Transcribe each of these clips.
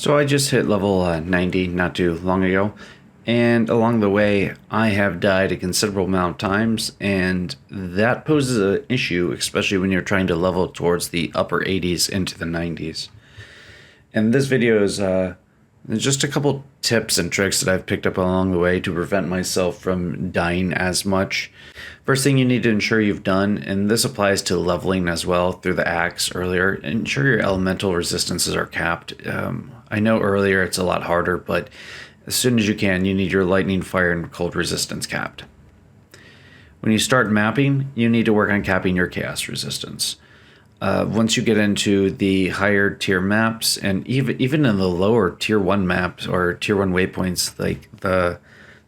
So I just hit level 90 not too long ago, and along the way I have died a considerable amount of times, and that poses an issue, especially when you're trying to level towards the upper 80s into the 90s. And this video is just a couple tips and tricks that I've picked up along the way to prevent myself from dying as much. First thing you need to ensure you've done, and this applies to leveling as well through the axe earlier, ensure your elemental resistances are capped. I know earlier it's a lot harder, but as soon as you can, you need your lightning, fire, and cold resistance capped. When you start mapping, you need to work on capping your chaos resistance. Once you get into the higher tier maps, and even in the lower tier 1 maps or tier 1 waypoints, like the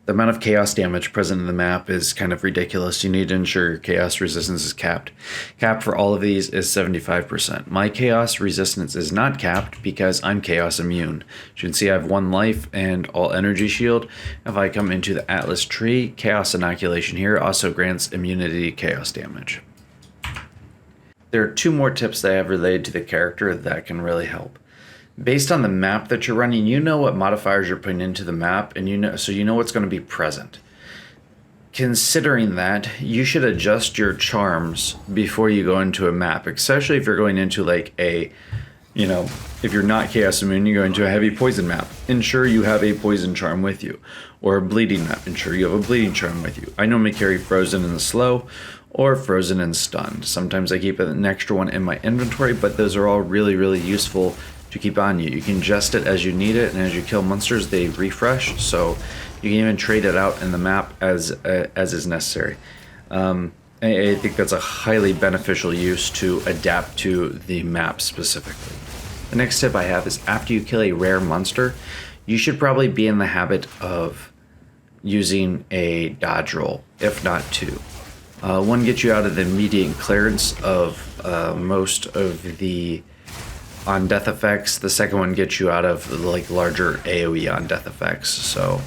amount of chaos damage present in the map is kind of ridiculous. You need to ensure your chaos resistance is capped. Capped for all of these is 75%. My chaos resistance is not capped because I'm chaos immune. As you can see, I have 1 life and all energy shield. If I come into the Atlas tree, chaos inoculation here also grants immunity to chaos damage. There are 2 more tips that I have related to the character that can really help. Based on the map that you're running, you know what modifiers you're putting into the map, and you know what's going to be present. Considering that, you should adjust your charms before you go into a map, especially if you're going into like a, if you're not chaos immune, you go into a heavy poison map. Ensure you have a poison charm with you, or a bleeding map. Ensure you have a bleeding charm with you. I normally carry frozen and slow, or frozen and stunned. Sometimes I keep an extra one in my inventory, but those are all really, really useful to keep on you. You can adjust it as you need it, and as you kill monsters, they refresh, so you can even trade it out in the map as is necessary. I think that's a highly beneficial use to adapt to the map specifically. The next tip I have is after you kill a rare monster, you should probably be in the habit of using a dodge roll, if not 2. One gets you out of the immediate clearance of most of the on death effects. The second one gets you out of like larger AoE on death effects. So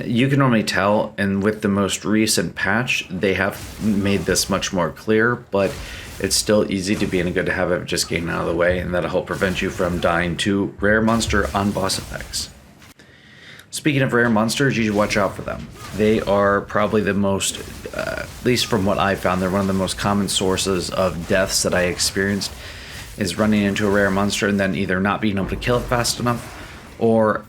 you can normally tell, and with the most recent patch, they have made this much more clear, but it's still easy to be in a good habit of just getting out of the way, and that'll help prevent you from dying to rare monster on boss effects. Speaking of rare monsters, you should watch out for them. They are probably the most, at least from what I found, they're one of the most common sources of deaths that I experienced, is running into a rare monster and then either not being able to kill it fast enough, or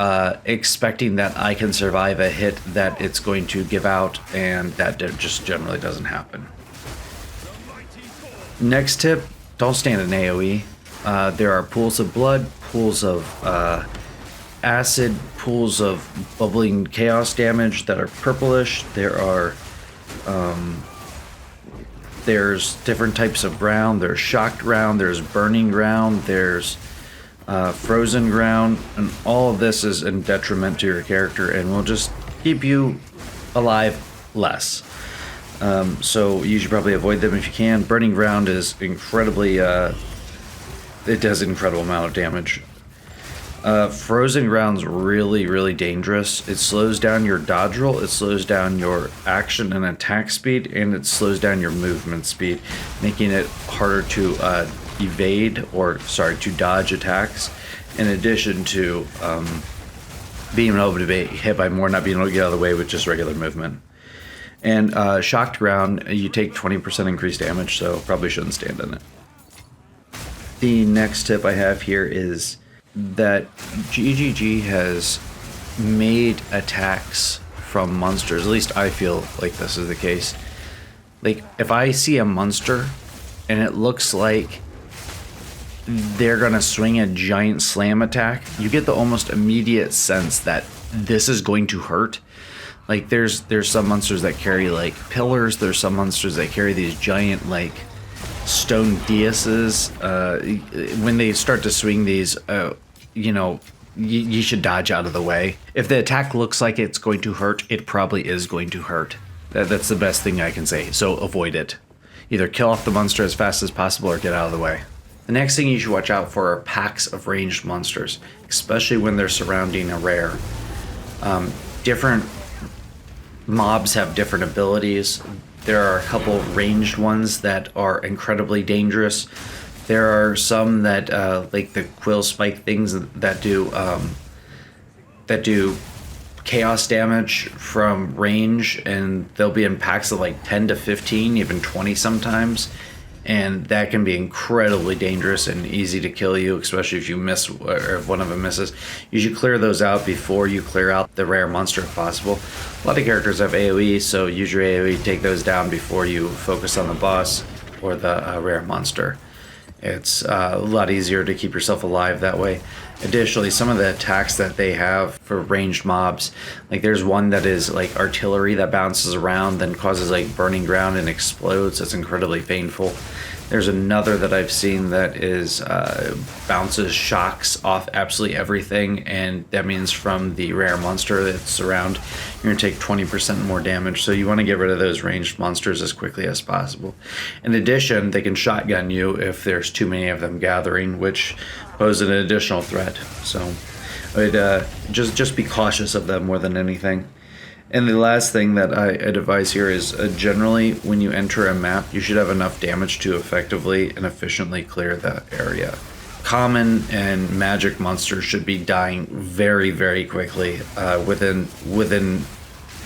expecting that I can survive a hit that it's going to give out, and that just generally doesn't happen. Next tip, don't stand in AoE. There are pools of blood, pools of acid, pools of bubbling chaos damage that are purplish. There's different types of ground. There's shocked ground, there's burning ground, there's frozen ground, and all of this is in detriment to your character and will just keep you alive less. So you should probably avoid them if you can. Burning ground is incredibly, it does an incredible amount of damage. Frozen ground's really, really dangerous. It slows down your dodge roll, it slows down your action and attack speed, and it slows down your movement speed, making it harder to to dodge attacks, in addition to being able to be hit by more, not being able to get out of the way with just regular movement. And shocked ground, you take 20% increased damage, so probably shouldn't stand in it. The next tip I have here is that GGG has made attacks from monsters, at least I feel like this is the case. Like, if I see a monster and it looks like they're gonna swing a giant slam attack, you get the almost immediate sense that this is going to hurt. Like, there's some monsters that carry like pillars, there's some monsters that carry these giant like stone daises. When they start to swing these, you should dodge out of the way. If the attack looks like it's going to hurt, it probably is going to hurt. That's the best thing I can say, so avoid it. Either kill off the monster as fast as possible or get out of the way. The next thing you should watch out for are packs of ranged monsters, especially when they're surrounding a rare. Different mobs have different abilities. There are a couple ranged ones that are incredibly dangerous. There are some that like the quill spike things that do chaos damage from range, and they'll be in packs of like 10 to 15, even 20 sometimes, and that can be incredibly dangerous and easy to kill you, especially if you miss or if one of them misses. You should clear those out before you clear out the rare monster if possible. A lot of characters have AoE, so use your AoE, take those down before you focus on the boss or the rare monster. It's a lot easier to keep yourself alive that way. Additionally, some of the attacks that they have for ranged mobs, like there's one that is like artillery that bounces around, then causes like burning ground and explodes. It's incredibly painful. There's another that I've seen that is bounces shocks off absolutely everything, and that means from the rare monster that's around, you're going to take 20% more damage. So you want to get rid of those ranged monsters as quickly as possible. In addition, they can shotgun you if there's too many of them gathering, which pose an additional threat. So just be cautious of them more than anything. And the last thing that I'd advise here is generally when you enter a map, you should have enough damage to effectively and efficiently clear the area. Common and magic monsters should be dying very, very quickly within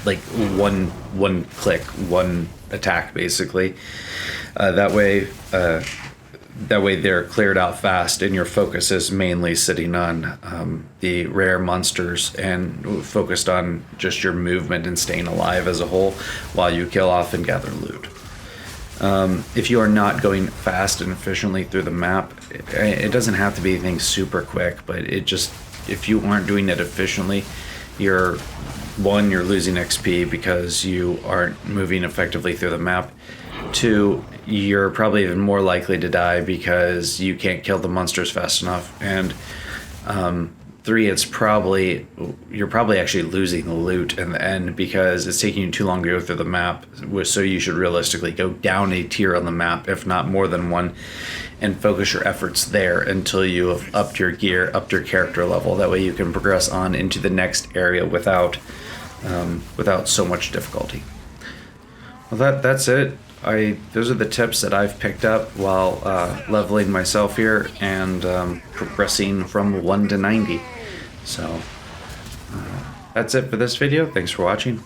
like one click, one attack basically. That way they're cleared out fast, and your focus is mainly sitting on the rare monsters and focused on just your movement and staying alive as a whole while you kill off and gather loot. If you are not going fast and efficiently through the map, it doesn't have to be anything super quick, but if you aren't doing it efficiently, you're losing XP because you aren't moving effectively through the map. 2, you're probably even more likely to die because you can't kill the monsters fast enough. And 3, you're probably actually losing the loot in the end because it's taking you too long to go through the map. So you should realistically go down a tier on the map, if not more than one, and focus your efforts there until you have upped your gear, upped your character level. That way you can progress on into the next area without so much difficulty. Well, that's it. Those are the tips that I've picked up while leveling myself here and progressing from 1 to 90. So that's it for this video. Thanks for watching.